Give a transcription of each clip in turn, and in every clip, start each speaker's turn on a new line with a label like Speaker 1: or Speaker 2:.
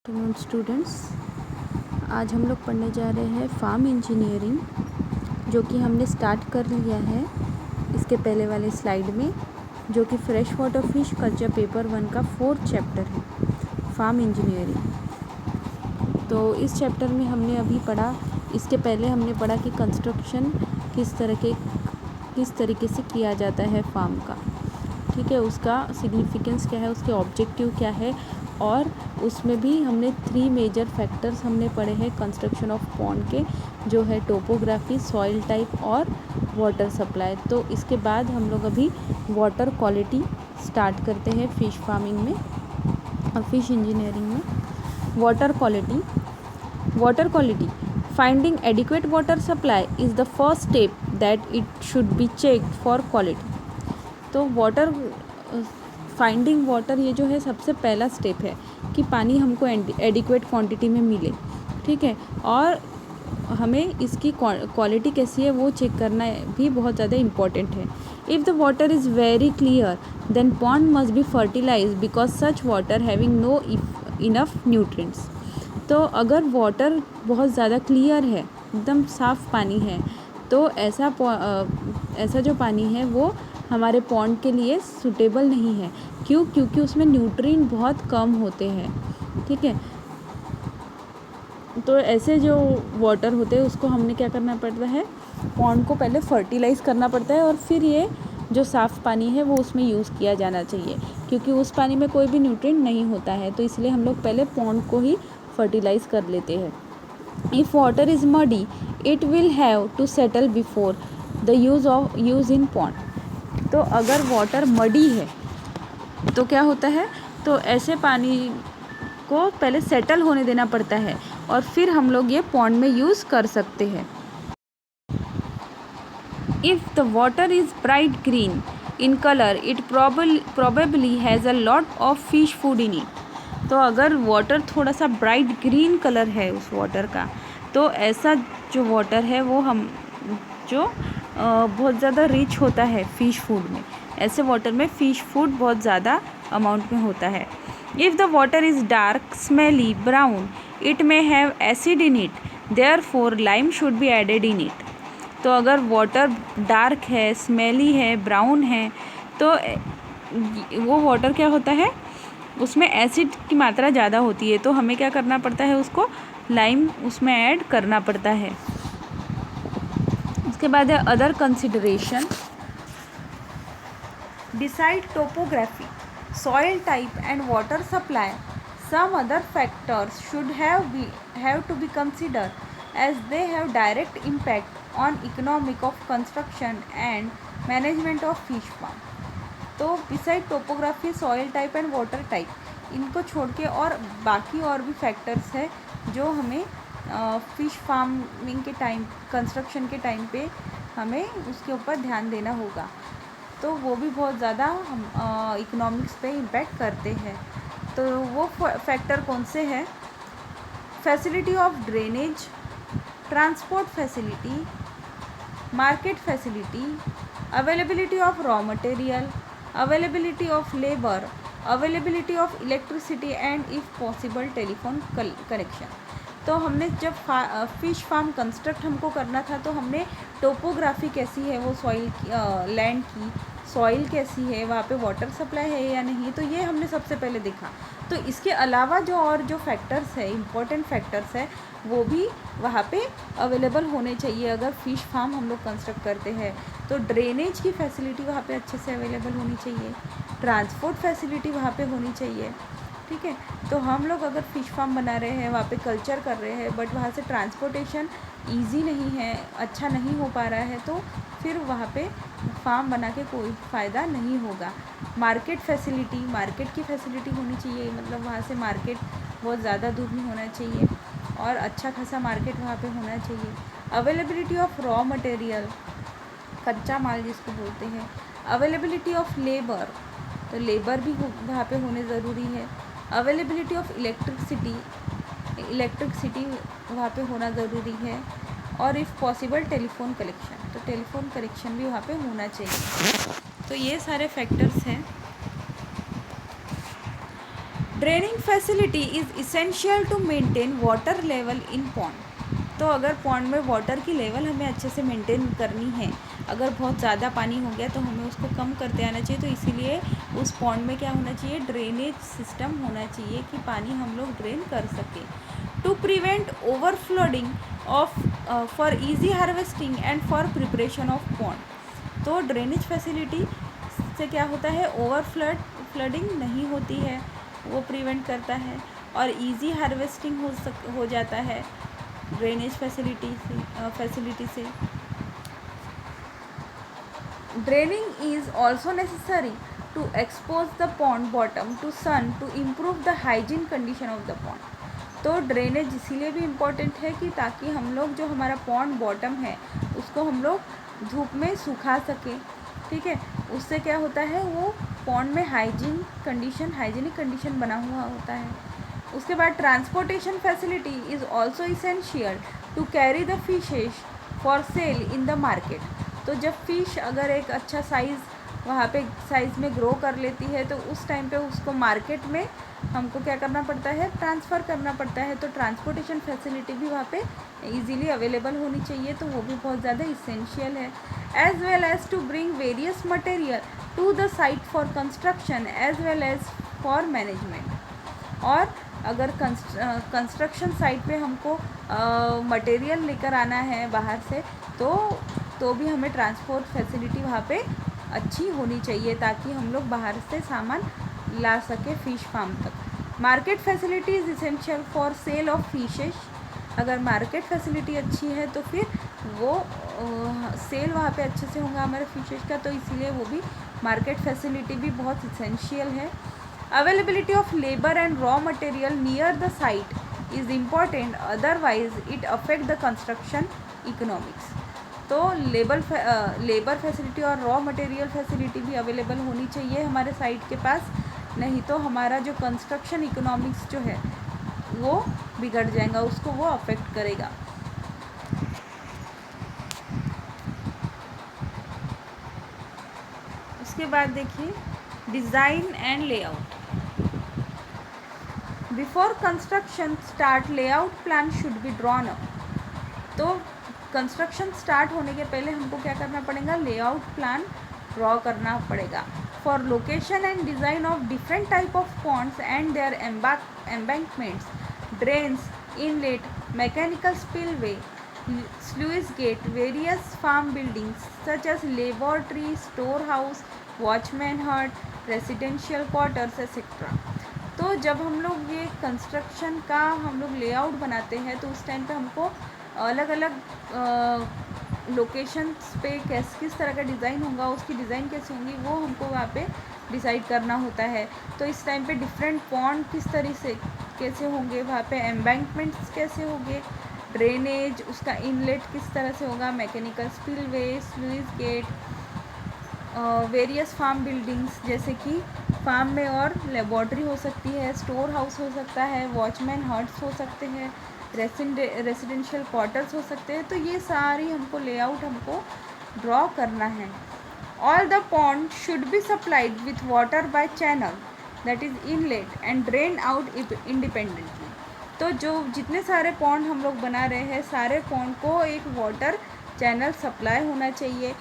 Speaker 1: Afternoon students, आज हम लोग पढ़ने जा रहे हैं फार्म इंजीनियरिंग, जो कि हमने स्टार्ट कर लिया है इसके पहले वाले स्लाइड में, जो कि fresh water fish culture paper 1 का 4th चैप्टर है, फार्म इंजीनियरिंग। तो इस चैप्टर में हमने अभी पढ़ा, इसके पहले हमने पढ़ा कि कंस्ट्रक्शन किस तरीके से किया जाता है फार्म का, ठीक है, उसका सिग्निफिकेंस क्या है, उसके ऑब्जेक्टिव क्या है, और उसमें भी हमने 3 मेजर फैक्टर्स हमने पढ़े हैं कंस्ट्रक्शन ऑफ पॉन्ड के, जो है टोपोग्राफी, सॉइल टाइप और वाटर सप्लाई। तो इसके बाद हम लोग अभी वाटर क्वालिटी स्टार्ट करते हैं फिश फार्मिंग में और फिश इंजीनियरिंग में। Water quality finding adequate water supply is the first step that it should be checked for quality. तो फाइंडिंग वाटर, ये जो है सबसे पहला स्टेप है कि पानी हमको एडिक्वेट क्वांटिटी में मिले, ठीक है, और हमें इसकी क्वालिटी कैसी है वो चेक करना भी बहुत ज़्यादा इम्पॉर्टेंट है। If the water is very clear then pond must be fertilise because such water having no enough nutrients. तो अगर वाटर बहुत ज़्यादा क्लियर है, एकदम साफ़ पानी है, तो ऐसा जो पानी है वो हमारे पॉन्ड के लिए सूटेबल नहीं है। क्यों? क्योंकि उसमें न्यूट्रिएंट बहुत कम होते हैं, ठीक है। तो ऐसे जो वाटर होते हैं उसको हमने क्या करना पड़ता है, पॉन्ड को पहले फर्टिलाइज़ करना पड़ता है, और फिर ये जो साफ़ पानी है वो उसमें यूज़ किया जाना चाहिए, क्योंकि उस पानी में कोई भी न्यूट्रिएंट नहीं होता है। तो इसलिए हम लोग पहले पॉन्ड को ही फर्टिलाइज़ कर लेते हैं। If water is muddy it will have to settle before the use in pond. तो अगर वाटर मडी है तो क्या होता है, तो ऐसे पानी को पहले सेटल होने देना पड़ता है और फिर हम लोग ये पॉन्ड में यूज़ कर सकते हैं। If the water is bright green in colour it probably has a lot of fish food in it. तो अगर वाटर थोड़ा सा ब्राइट ग्रीन कलर है उस वाटर का, तो ऐसा जो वाटर है वो बहुत ज़्यादा रिच होता है फ़िश फूड में। ऐसे वाटर में फ़िश फूड बहुत ज़्यादा अमाउंट में होता है। If the water is dark smelly brown it may have acid in it, therefore lime should be added in it. तो अगर वाटर डार्क है, स्मेली है, ब्राउन है, तो वो वाटर क्या होता है, उसमें एसिड की मात्रा ज़्यादा होती है, तो हमें क्या करना पड़ता है, उसको लाइम उसमें ऐड करना पड़ता है। उसके बाद है other consideration, decide topography, soil type and water supply. Some other factors should have to be consider as they have direct impact on economic of construction and management of fish farm। तो beside topography, soil type and water type, इनको छोड़ के और बाकी और भी factors है जो हमें फिश फार्मिंग के टाइम, कंस्ट्रक्शन के टाइम पे हमें उसके ऊपर ध्यान देना होगा। तो वो भी बहुत ज़्यादा इकोनॉमिक्स पे इम्पैक्ट करते हैं। तो वो फैक्टर कौन से हैं? Facility of drainage, transport facility, market facility, availability of raw material, availability of labour, availability of electricity and if possible telephone connection. तो हमने जब फिश फार्म कंस्ट्रक्ट हमको करना था, तो हमने टोपोग्राफी कैसी है वो सॉइल लैंड की, सॉइल कैसी है, वहाँ पे वाटर सप्लाई है या नहीं, तो ये हमने सबसे पहले देखा। तो इसके अलावा जो फैक्टर्स है, इम्पोर्टेंट फैक्टर्स है, वो भी वहाँ पे अवेलेबल होने चाहिए अगर फ़िश फार्म हम लोग कंस्ट्रक्ट करते हैं। तो ड्रेनेज की फैसिलिटी वहाँ पे अच्छे से अवेलेबल होनी चाहिए, ट्रांसपोर्ट फैसिलिटी वहाँ पे होनी चाहिए, ठीक है। तो हम लोग अगर फ़िश फार्म बना रहे हैं, वहाँ पे कल्चर कर रहे हैं, बट वहाँ से ट्रांसपोर्टेशन ईजी नहीं है, अच्छा नहीं हो पा रहा है, तो फिर वहाँ पे फार्म बना के कोई फ़ायदा नहीं होगा। मार्केट की फैसिलिटी होनी चाहिए, मतलब वहाँ से मार्केट बहुत ज़्यादा दूर नहीं होना चाहिए और अच्छा खासा मार्केट वहाँ पे होना चाहिए। अवेलेबिलिटी ऑफ रॉ मटेरियल, कच्चा माल जिसको बोलते हैं, अवेलेबिलिटी ऑफ लेबर, तो लेबर भी वहाँ पे होने ज़रूरी है। अवेलेबिलिटी ऑफ इलेक्ट्रिसिटी वहाँ पे होना ज़रूरी है, और इफ़ पॉसिबल टेलीफोन कनेक्शन, तो टेलीफोन कनेक्शन भी वहाँ पे होना चाहिए। तो ये सारे फैक्टर्स हैं। Draining facility is essential to maintain water level in pond. तो अगर पॉन्ड में वाटर की लेवल हमें अच्छे से मेंटेन करनी है, अगर बहुत ज़्यादा पानी हो गया तो हमें उसको कम करते आना चाहिए। तो इसीलिए उस पॉन्ड में क्या होना चाहिए, ड्रेनेज सिस्टम होना चाहिए कि पानी हम लोग ड्रेन कर सकें। To prevent over flooding of for easy harvesting and for preparation of pond. तो ड्रेनेज फैसिलिटी से क्या होता है, ओवर फ्लडिंग नहीं होती है, वो प्रिवेंट करता है, और इजी हार्वेस्टिंग हो जाता है ड्रेनेज फैसिलिटी से। Draining is also necessary to expose the pond bottom to sun to improve the hygiene condition of the pond. तो ड्रेनेज इसीलिए भी इम्पॉर्टेंट है कि ताकि हम लोग जो हमारा पॉन्ड बॉटम है उसको हम लोग धूप में सुखा सकें, ठीक है। उससे क्या होता है, वो पॉन्ड में हाइजीनिक कंडीशन बना हुआ होता है। उसके बाद transportation facility is also essential to carry the fishes for sale in the market. तो जब फ़िश अगर एक अच्छा वहाँ पे साइज़ में ग्रो कर लेती है तो उस टाइम पे उसको मार्केट में हमको क्या करना पड़ता है, ट्रांसफ़र करना पड़ता है। तो ट्रांसपोर्टेशन फैसिलिटी भी वहाँ पे इजीली अवेलेबल होनी चाहिए, तो वो भी बहुत ज़्यादा इसेंशियल है। As well as to bring various material to the site for construction as well as for management. और अगर कंस्ट्रक्शन साइट पे हमको मटेरियल लेकर आना है बाहर से तो भी हमें ट्रांसपोर्ट फैसिलिटी वहाँ पे अच्छी होनी चाहिए, ताकि हम लोग बाहर से सामान ला सके फ़िश फार्म तक। Market facility is essential for sale of fishes. अगर मार्केट फैसिलिटी अच्छी है तो फिर वो सेल वहाँ पे अच्छे से होगा हमारे फिशेज का, तो इसीलिए वो भी मार्केट फैसिलिटी भी बहुत इसेंशियल है। Availability of labour and raw material near the site is important, otherwise it affect the construction economics. तो लेबर फैसिलिटी और रॉ मटेरियल फैसिलिटी भी अवेलेबल होनी चाहिए हमारे साइट के पास, नहीं तो हमारा जो कंस्ट्रक्शन इकोनॉमिक्स जो है वो बिगड़ जाएगा, उसको वो अफेक्ट करेगा। उसके बाद देखिए design and layout. Before construction start layout plan should be drawn up. तो कंस्ट्रक्शन स्टार्ट होने के पहले हमको क्या करना पड़ेगा, लेआउट प्लान ड्रॉ करना पड़ेगा। For location and design of different type of ponds and their embankments, drains, inlet, mechanical spillway, sluice gate, various farm buildings such as laboratory, storehouse, watchman hut, residential quarters etc. तो जब हम लोग ये construction का हम लोग layout बनाते हैं तो उस टाइम पे हमको अलग अलग लोकेशंस पे किस तरह का डिज़ाइन होगा, उसकी डिज़ाइन कैसी होंगी, वो हमको वहाँ पे डिसाइड करना होता है। तो इस टाइम पे डिफरेंट पॉन्ड किस तरह से कैसे होंगे, वहाँ पे एम्बैंकमेंट्स कैसे होंगे, ड्रेनेज उसका इनलेट किस तरह से होगा, mechanical spillway, sluice gate, various farm buildings जैसे कि फार्म में और लेबॉर्ट्री हो सकती है, स्टोर हाउस हो सकता है, वॉचमैन हट्स हो सकते हैं, रेसिडेंशियल क्वार्टर्स हो सकते हैं। तो ये सारी हमको लेआउट हमको ड्रॉ करना है। All the pond should be supplied with water bye channel that is inlet and drain out independently. तो जो जितने सारे पॉन्ड हम लोग बना रहे हैं, सारे पॉन्ड को एक वाटर चैनल सप्लाई होना चाहिए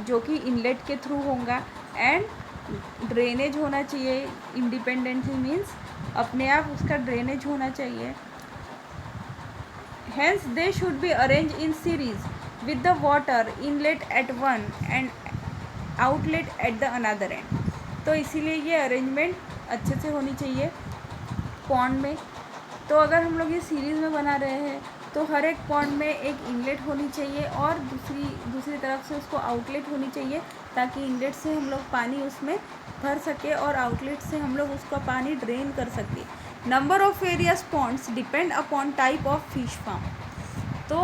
Speaker 1: जो कि इनलेट के थ्रू होगा, एंड ड्रेनेज होना चाहिए इंडिपेंडेंटली, मीन्स अपने आप उसका ड्रेनेज होना चाहिए। Hence they should be arranged in series with the water inlet at one and outlet at the another end. तो इसीलिए ये अरेंजमेंट अच्छे से होनी चाहिए पॉन्ड में। तो अगर हम लोग ये सीरीज़ में बना रहे हैं तो हर एक पॉन्ड में एक इनलेट होनी चाहिए और दूसरी तरफ से उसको आउटलेट होनी चाहिए, ताकि इनलेट से हम लोग पानी उसमें भर सके और आउटलेट से हम लोग उसका पानी ड्रेन कर सके। Number of various ponds depend upon type of fish farm. तो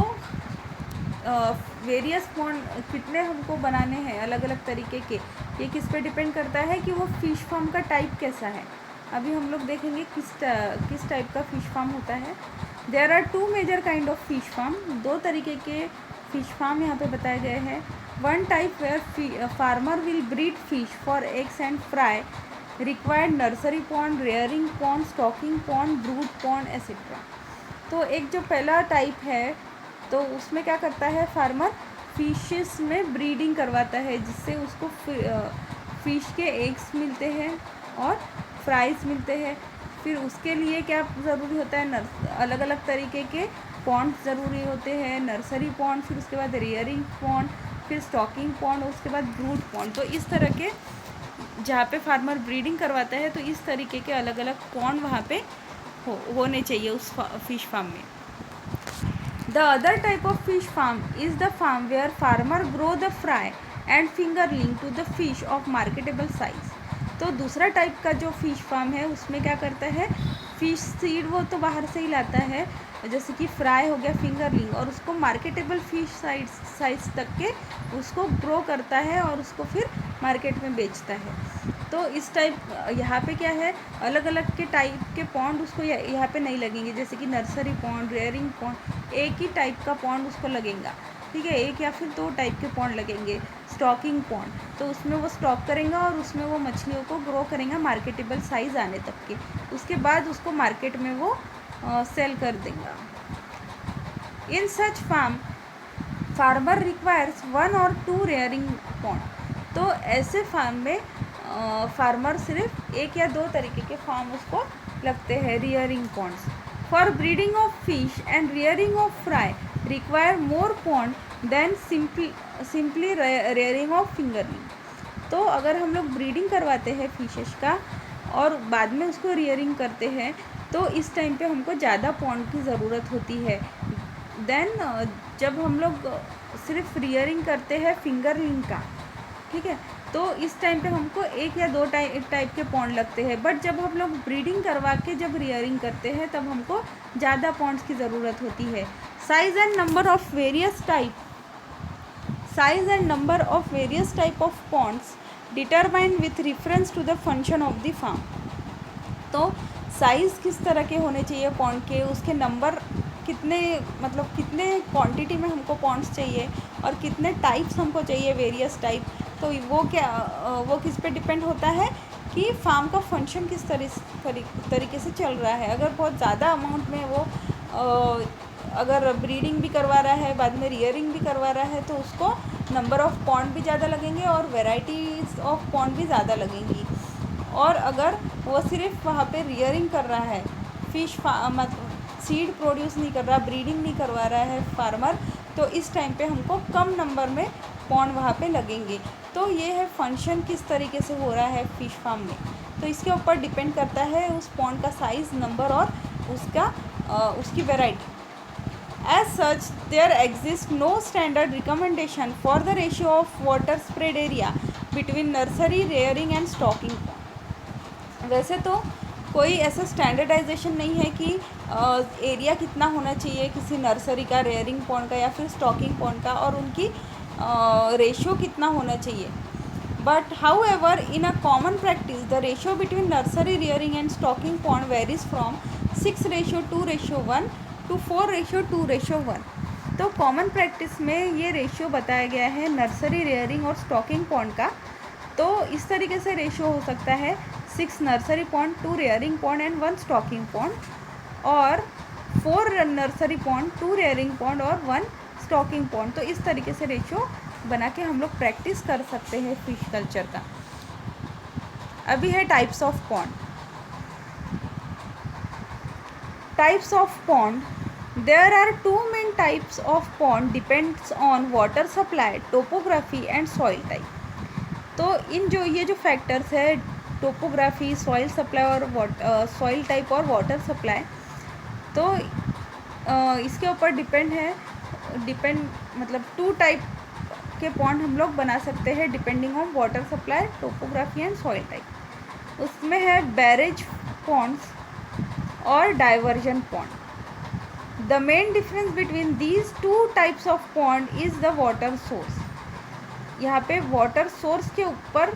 Speaker 1: वेरियस पॉन्ड कितने हमको बनाने हैं अलग अलग तरीके के, ये किस पे डिपेंड करता है कि वो फ़िश फार्म का टाइप कैसा है। अभी हम लोग देखेंगे किस टाइप का फ़िश फार्म होता है। There are 2 major kind of fish farm. 2 तरीके के फ़िश फार्म यहाँ पे बताए गए हैं। One type where farmer will breed fish for eggs and fry required nursery pond, rearing pond, stocking pond, brood pond etcetera. तो एक जो पहला टाइप है तो उसमें क्या करता है फार्मर, फिशेस में ब्रीडिंग करवाता है जिससे उसको फ़िश के एग्स मिलते हैं और फ्राइज़ मिलते हैं। फिर उसके लिए क्या ज़रूरी होता है, अलग अलग तरीके के पॉन्ड ज़रूरी होते हैं, नर्सरी पॉन्ड, फिर उसके बाद रेयरिंग पॉन्ड, फिर स्टॉकिंग पॉन्ड, उसके बाद ब्रूड पॉन्ड। तो इस तरह के जहाँ पे फार्मर ब्रीडिंग करवाता है तो इस तरीके के अलग अलग पॉन्ड वहाँ पे होने चाहिए उस फिश फार्म में। The other type of fish farm is the farm where farmer grow the fry and fingerling to the fish of marketable size। तो दूसरा टाइप का जो फिश फार्म है उसमें क्या करता है, फिश सीड वो तो बाहर से ही लाता है, जैसे कि फ्राई हो गया, फिंगरलिंग, और उसको मार्केटेबल फिश साइज तक के उसको ग्रो करता है और उसको फिर मार्केट में बेचता है। तो इस टाइप यहाँ पे क्या है, अलग अलग के टाइप के पॉन्ड उसको यहाँ पे नहीं लगेंगे, जैसे कि नर्सरी पॉन्ड, रेयरिंग पॉन्ड, एक ही टाइप का पॉन्ड उसको लगेगा, ठीक है, एक या फिर दो टाइप के पॉन्ड लगेंगे। स्टॉकिंग पॉन्ड तो उसमें वो स्टॉक करेगा और उसमें वो मछलियों को ग्रो करेगा मार्केटेबल साइज़ आने तक के, उसके बाद उसको मार्केट में वो सेल कर देगा। In such farmer requires 1 or 2 rearing pond. तो ऐसे फार्म में फार्मर सिर्फ एक या दो तरीके के फार्म उसको लगते हैं, rearing ponds. For breeding of fish and rearing of fry require more pond than simply rearing of fingerling. तो अगर हम लोग ब्रीडिंग करवाते हैं फिशेस का और बाद में उसको रियरिंग करते हैं तो इस टाइम पे हमको ज़्यादा पॉन्ड की ज़रूरत होती है। देन जब हम लोग सिर्फ रियरिंग करते हैं फिंगरलिंग का, ठीक है, तो इस टाइम पे हमको एक या दो टाइप के पॉन्ड लगते हैं। बट जब हम लोग ब्रीडिंग करवा के जब रियरिंग करते हैं तब हमको ज़्यादा पॉन्ड्स की ज़रूरत होती है। Size and number of various type of ponds determine with reference to the function of the farm. तो साइज़ किस तरह के होने चाहिए पॉन्ड के, उसके नंबर कितने, मतलब कितने क्वांटिटी में हमको पॉन्ड्स चाहिए और कितने टाइप्स हमको चाहिए, वेरियस टाइप, तो वो किस पे डिपेंड होता है कि फार्म का फंक्शन किस तरीके से चल रहा है। अगर बहुत ज़्यादा अमाउंट में वो अगर ब्रीडिंग भी करवा रहा है, बाद में रियरिंग भी करवा रहा है, तो उसको नंबर ऑफ़ पॉन्ड भी ज़्यादा लगेंगे और वेराइटीज़ ऑफ पॉन्ड भी ज़्यादा लगेंगी। और अगर वो सिर्फ वहाँ पे रियरिंग कर रहा है, मतलब सीड प्रोड्यूस नहीं कर रहा, ब्रीडिंग नहीं करवा रहा है फार्मर, तो इस टाइम पे हमको कम नंबर में पॉन्ड वहाँ पे लगेंगे। तो ये है फंक्शन किस तरीके से हो रहा है फिश फार्म में, तो इसके ऊपर डिपेंड करता है उस पॉन्ड का साइज़, नंबर और उसकी variety. As such, there exists no standard recommendation for the ratio of water spread area between nursery, rearing and stocking pond। वैसे तो कोई ऐसा स्टैंडर्डाइजेशन नहीं है कि एरिया कितना होना चाहिए किसी नर्सरी का, रेयरिंग पॉन्ड का या फिर स्टॉकिंग पॉन्ड का, और उनकी रेशियो कितना होना चाहिए। But however in a common practice the ratio between nursery, rearing and stocking pond varies from 6:2:1 to 4:2:1। तो कॉमन प्रैक्टिस में ये रेशियो बताया गया है नर्सरी, रेयरिंग और स्टॉकिंग पॉन्ड का। तो इस तरीके से रेशियो हो सकता है 6 nursery pond, 2 rearing pond and 1 stocking pond, और 4 नर्सरी पॉन्ड, 2 रेयरिंग पॉन्ड और 1 स्टॉकिंग पॉन्ड। तो इस तरीके से रेशियो बना के हम लोग प्रैक्टिस कर सकते हैं फिश कल्चर का। अभी है types of pond. Types of pond. There are 2 main types of pond depends on water supply, topography and soil type। तो ये जो फैक्टर्स है, टोपोग्राफी, सॉइल सप्लाई और सॉइल टाइप और वाटर सप्लाई, तो इसके ऊपर डिपेंड मतलब 2 टाइप के पॉन्ड हम लोग बना सकते हैं depending on water supply, topography and soil type. उसमें है बैरेज पॉन्ड्स और diversion pond. The main difference between these 2 types of pond is the water source. यहाँ पे वाटर सोर्स के ऊपर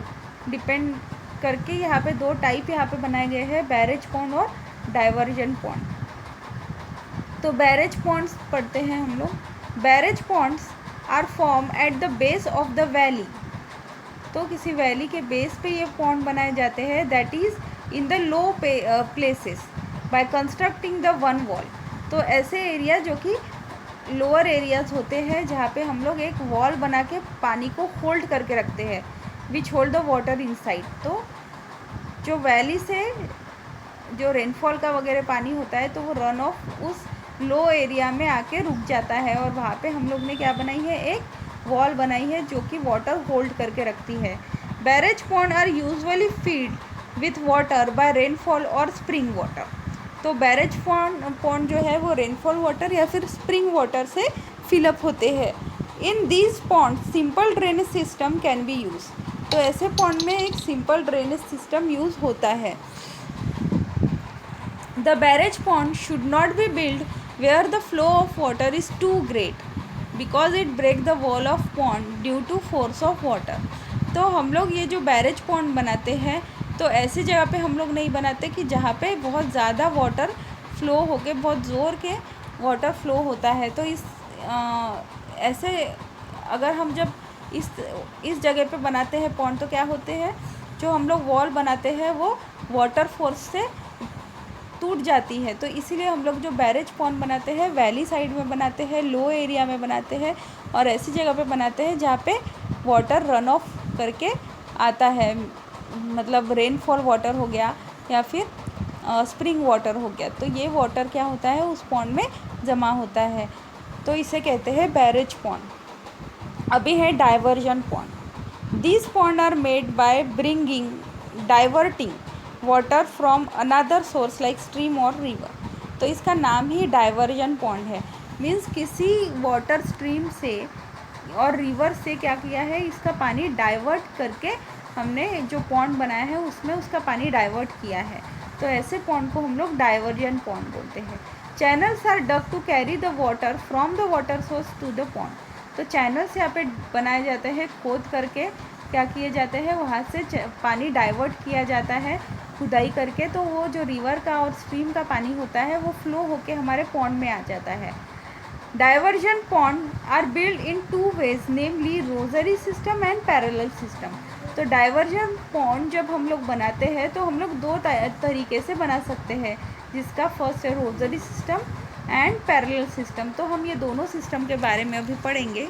Speaker 1: डिपेंड करके यहाँ पे 2 टाइप यहाँ पे बनाए गए हैं, बैरेज पॉन्ड और डाइवर्जन पॉन्ड। तो बैरेज पॉन्ड्स पढ़ते हैं हम लोग। Barrage ponds are form at the base of the valley तो किसी वैली के बेस पे ये पॉन्ड बनाए जाते हैं, that is in the low places by constructing the one wall. तो ऐसे एरिया जो कि लोअर एरियाज होते हैं जहाँ पे हम लोग एक वॉल बना के पानी को होल्ड करके रखते हैं, which hold the water inside. तो जो वैली से जो रेनफॉल का वगैरह पानी होता है तो वो रन ऑफ उस लो एरिया में आके रुक जाता है, और वहाँ पे हम लोग ने क्या बनाई है, एक वॉल बनाई है जो कि वाटर होल्ड करके रखती है। Barrage pond are usually filled with water by rainfall और स्प्रिंग वाटर। तो बैरेज पॉन्ड जो है वो रेनफॉल वाटर या फिर स्प्रिंग वाटर से फिलअप होते हैं। In these pond simple drainage system can be use. तो ऐसे पॉन्ड में एक सिंपल ड्रेनेज सिस्टम यूज़ होता है। The barrage pond should not be built where the flow of water is too great because it break the wall of pond due to force of water। तो हम लोग ये जो barrage pond बनाते हैं तो ऐसी जगह पे हम लोग नहीं बनाते कि जहाँ पे बहुत ज़्यादा वाटर फ्लो होके बहुत ज़ोर के वाटर फ्लो होता है। तो ऐसे अगर हम जब इस जगह पे बनाते हैं पॉन्ड तो क्या होते हैं, जो हम लोग वॉल बनाते हैं वो वाटर फोर्स से टूट जाती है। तो इसीलिए हम लोग जो बैरेज पॉन्ड बनाते हैं वैली साइड में बनाते हैं, लो एरिया में बनाते हैं, और ऐसी जगह पे बनाते हैं जहाँ पे वाटर रन ऑफ करके आता है, मतलब रेनफॉल वाटर हो गया या फिर स्प्रिंग वाटर हो गया। तो ये वाटर क्या होता है, उस पॉन्ड में जमा होता है, तो इसे कहते हैं बैरेज पॉन्ड। अभी है diversion pond. This pond are made by diverting water from another source like stream और रिवर। तो इसका नाम ही डाइवर्जन पॉन्ड है। मीन्स किसी वाटर स्ट्रीम से और रिवर से क्या किया है, इसका पानी डाइवर्ट करके हमने जो पॉन्ड बनाया है उसमें उसका पानी डाइवर्ट किया है। तो ऐसे पॉन्ड को हम लोग डाइवर्जन पॉन्ड बोलते हैं। Channels are dug to carry the water from the water source to the pond. तो चैनल्स यहाँ पे बनाए जाते हैं, खोद करके क्या किए जाते हैं, वहाँ से पानी डाइवर्ट किया जाता है खुदाई करके। तो वो जो रिवर का और स्ट्रीम का पानी होता है वो फ्लो होके हमारे पॉन्ड में आ जाता है। Diversion pond are build in two ways, namely rosary system and parallel system. तो डाइवर्जन पॉन्ड जब हम लोग बनाते हैं तो हम लोग दो तरीके से बना सकते हैं, जिसका फर्स्ट है rosary system and parallel system. तो हम ये दोनों सिस्टम के बारे में अभी पढ़ेंगे।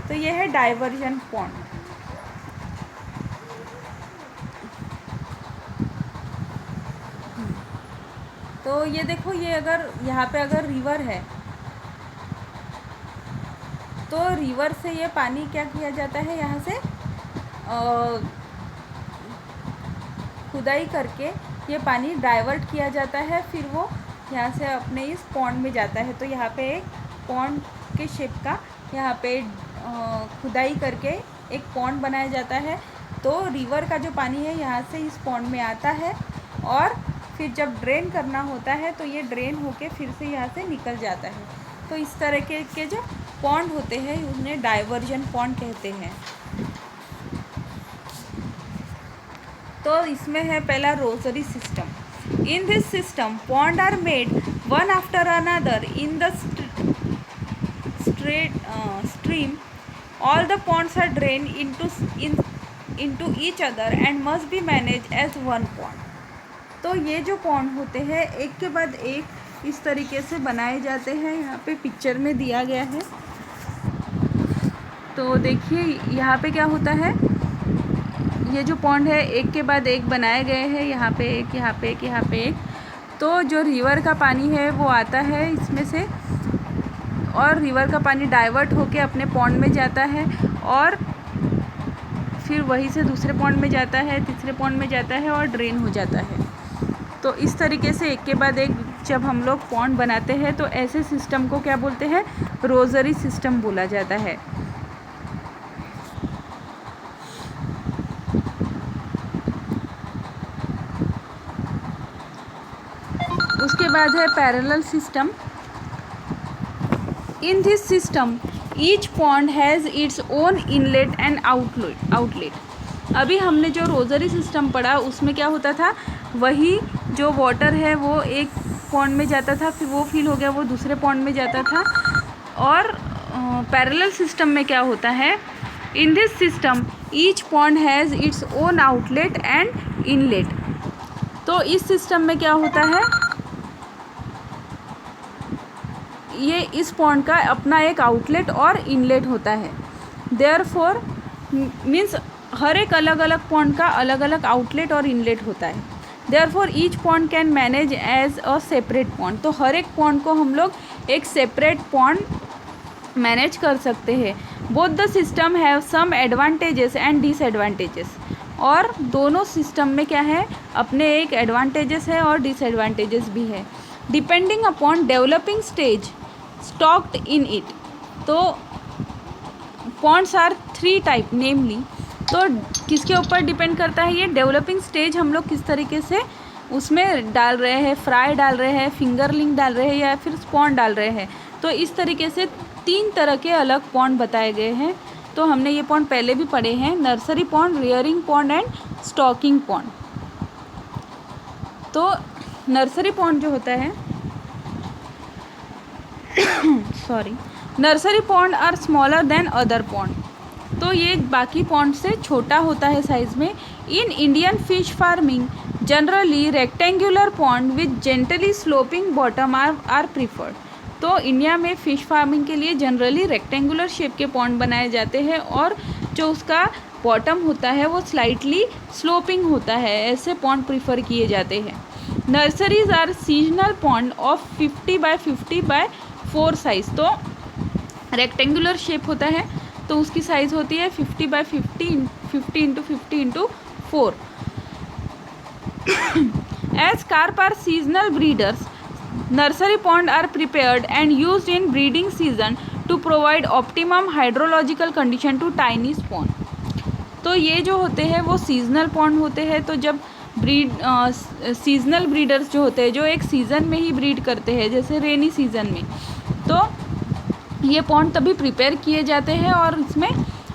Speaker 1: तो ये है डाइवर्जन पॉन्ड। तो ये देखो, ये अगर यहाँ पे अगर रिवर है तो रिवर से ये पानी क्या किया जाता है, यहाँ से खुदाई करके ये पानी डाइवर्ट किया जाता है, फिर वो यहाँ से अपने इस पॉन्ड में जाता है। तो यहाँ पे एक पॉन्ड के शेप का यहाँ पे खुदाई करके एक पॉन्ड बनाया जाता है। तो रिवर का जो पानी है यहाँ से इस पॉन्ड में आता है, और फिर जब ड्रेन करना होता है तो ये ड्रेन होके फिर से यहाँ से निकल जाता है। तो इस तरह के जो पॉन्ड होते हैं उन्हें डाइवर्जन पॉन्ड कहते हैं। तो इसमें है पहला rosary system. In this system pond are made one after another in the stream. All the ponds are drained into each other and must be managed as one pond. तो ये जो pond होते हैं एक के बाद एक इस तरीके से बनाए जाते हैं, यहाँ पे पिक्चर में दिया गया है। तो देखिए यहाँ पे क्या होता है, ये जो पॉन्ड है एक के बाद एक बनाए गए हैं, यहाँ पे एक, यहाँ पे एक, यहाँ पे एक। तो जो रिवर का पानी है वो आता है इसमें से, और रिवर का पानी डाइवर्ट होके अपने पॉन्ड में जाता है, और फिर वहीं से दूसरे पॉन्ड में जाता है, तीसरे पॉन्ड में जाता है और ड्रेन हो जाता है। तो इस तरीके से एक के बाद एक जब हम लोग पॉन्ड बनाते हैं तो ऐसे सिस्टम को क्या बोलते हैं, रोजरी सिस्टम बोला जाता है। उसके बाद है parallel system. In this system each pond has its own inlet and outlet. अभी हमने जो रोजरी सिस्टम पढ़ा उसमें क्या होता था, वही जो वाटर है वो एक पॉन्ड में जाता था, फिर वो फिल हो गया वो दूसरे पॉन्ड में जाता था। और पैरेलल सिस्टम में क्या होता है, In this system, each pond has its own outlet and inlet. तो इस सिस्टम में क्या होता है, ये इस पॉन्ड का अपना एक आउटलेट और इनलेट होता है. देयरफॉर मीन्स हर एक अलग अलग पॉन्ड का अलग अलग आउटलेट और इनलेट होता है. Therefore each pond can manage as a separate pond. तो हर एक पॉन्ड को हम लोग एक सेपरेट पॉन्ड मैनेज कर सकते हैं. Both the system have some advantages and disadvantages. और दोनों सिस्टम में क्या है, अपने एक एडवांटेजेस है और डिसएडवांटेजेस भी है. Depending upon developing stage stocked in it. तो पॉन्ड्स आर 3 टाइप नेमली. तो किसके ऊपर डिपेंड करता है ये, डेवलपिंग स्टेज हम लोग किस तरीके से उसमें डाल रहे हैं, फ्राई डाल रहे हैं, फिंगरलिंग डाल रहे हैं या फिर स्पॉन डाल रहे हैं. तो इस तरीके से 3 तरह के अलग पॉन्ड बताए गए हैं. तो हमने ये पॉन्ड पहले भी पढ़े हैं, nursery pond, rearing pond and stocking pond. तो नर्सरी पॉन्ड जो होता है nursery pond are smaller than other pond. तो ये बाकी पॉन्ड से छोटा होता है साइज़ में. In Indian fish farming generally rectangular pond with gently sloping bottom are preferred. तो इंडिया में फ़िश फार्मिंग के लिए जनरली रेक्टेंगुलर शेप के पॉन्ड बनाए जाते हैं और जो उसका बॉटम होता है वो स्लाइटली स्लोपिंग होता है. ऐसे पॉन्ड प्रीफर किए जाते हैं. Nurseries are seasonal pond of 50 by 50 by 4 size. तो रेक्टेंगुलर शेप होता है तो उसकी साइज़ होती है 50 by 50 50 × 50 × 4. As carp are seasonal breeders, nursery pond are prepared and used in breeding season to provide optimum hydrological condition to tiny spawn. तो ये जो होते हैं वो सीजनल पॉन्ड होते हैं. तो जब सीजनल ब्रीडर्स जो होते हैं जो एक सीज़न में ही ब्रीड करते हैं, जैसे रेनी सीज़न में, तो ये पॉन्ड तभी प्रिपेयर किए जाते हैं और इसमें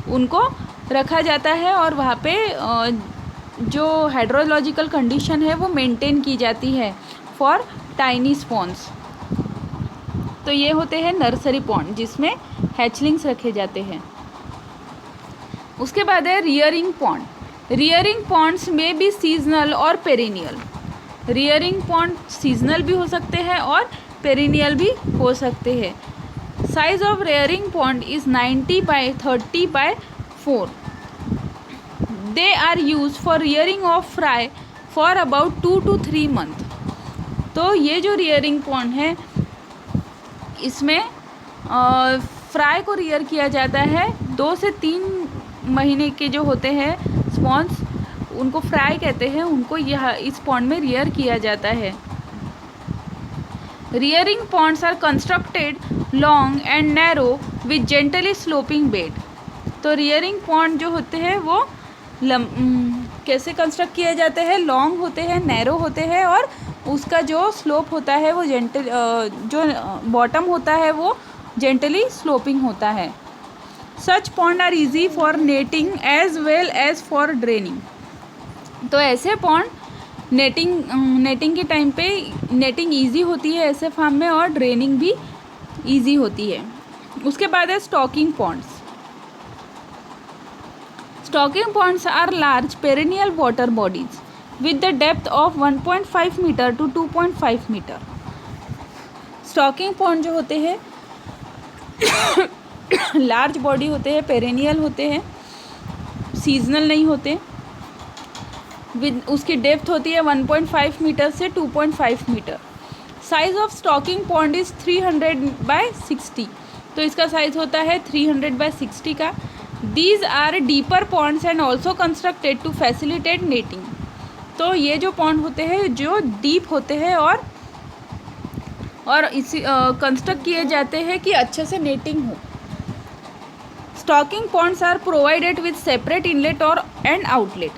Speaker 1: उनको रखा जाता है और वहाँ पे जो हाइड्रोलॉजिकल कंडीशन है वो मेंटेन की जाती है फॉर टाइनी स्पॉन्स. तो ये होते हैं नर्सरी पॉन्ड जिसमें हैचलिंग्स रखे जाते हैं. उसके बाद है रियरिंग पॉन्ड. रियरिंग पॉन्ड्स में भी सीजनल और पेरिनियल. रियरिंग पॉन्ड सीजनल भी हो सकते हैं और पेरिनियल भी हो सकते हैं. Size of rearing pond is 90 by 30 by 4. They are use for rearing of fry for about 2 to 3 months. तो ये जो रियरिंग पॉन्ड है इसमें फ्राई को रियर किया जाता है. 2 से 3 महीने के जो होते हैं स्पॉन्स, उनको फ्राई कहते हैं, उनको यह इस पॉन्ड में रियर किया जाता है. Rearing ponds are constructed long and narrow with gently sloping bed. तो रियरिंग पॉन्ड जो होते हैं वो कैसे कंस्ट्रक्ट किए जाते हैं, लॉन्ग होते हैं, नैरो होते हैं और उसका जो स्लोप होता है वो जो बॉटम होता है वो जेंटली स्लोपिंग होता है. Such pond are easy for netting as well as for draining. तो ऐसे पॉन्ड नेटिंग के टाइम पे नेटिंग इजी होती है ऐसे फार्म में और ड्रेनिंग भी इजी होती है. उसके बाद है stocking ponds. Stocking ponds are large perennial water bodies with the depth of 1.5 meter to 2.5 meter. Stocking pond जो होते हैं लार्ज बॉडी होते हैं, पेरेनियल होते हैं, सीजनल नहीं होते. विद उसकी डेप्थ होती है 1.5 मीटर से 2.5 meter. Size of stocking pond is 300 by 60. तो इसका साइज़ होता है 300 by 60 का. These are deeper ponds and also constructed to facilitate netting. तो ये जो पॉन्ड होते हैं जो डीप होते हैं और इसी कंस्ट्रक्ट किए जाते हैं कि अच्छे से नेटिंग हो. Stocking ponds are provided with separate inlet और एंड आउटलेट.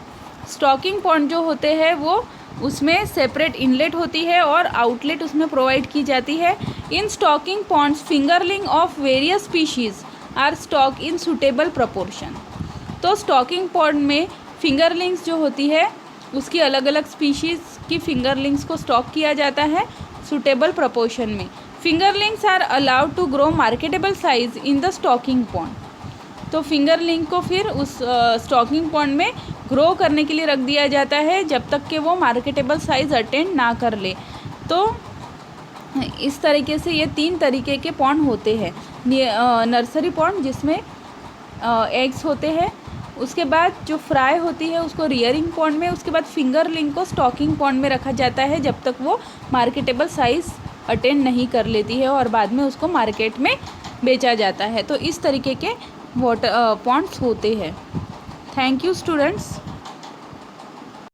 Speaker 1: स्टॉकिंग पॉन्ड जो होते हैं वो उसमें सेपरेट इनलेट होती है और आउटलेट उसमें प्रोवाइड की जाती है. In stocking ponds fingerling of various species are stock in suitable proportion. तो स्टॉकिंग पॉन्ड में फिंगरलिंग्स जो होती है उसकी अलग अलग स्पीशीज़ की फिंगरलिंग्स को स्टॉक किया जाता है सुटेबल प्रपोर्शन में. Fingerlings are allowed to grow marketable size in the stocking pond. तो फिंगरलिंग को फिर उस स्टॉकिंग पॉन्ड में ग्रो करने के लिए रख दिया जाता है जब तक कि वो मार्केटेबल साइज़ अटेंड ना कर ले। तो इस तरीके से ये 3 तरीके के पॉन्ड होते हैं। नर्सरी पॉन्ड जिसमें एग्स होते हैं, उसके बाद जो फ्राई होती है उसको रियरिंग पॉन्ड में, उसके बाद फिंगरलिंग को स्टॉकिंग पॉन्ड में रखा जाता है जब तक वो मार्केटेबल साइज़ अटेंड नहीं कर लेती है और बाद में उसको मार्केट में बेचा जाता है। तो इस तरीके के वाटर पॉन्ड्स होते हैं। Thank you students.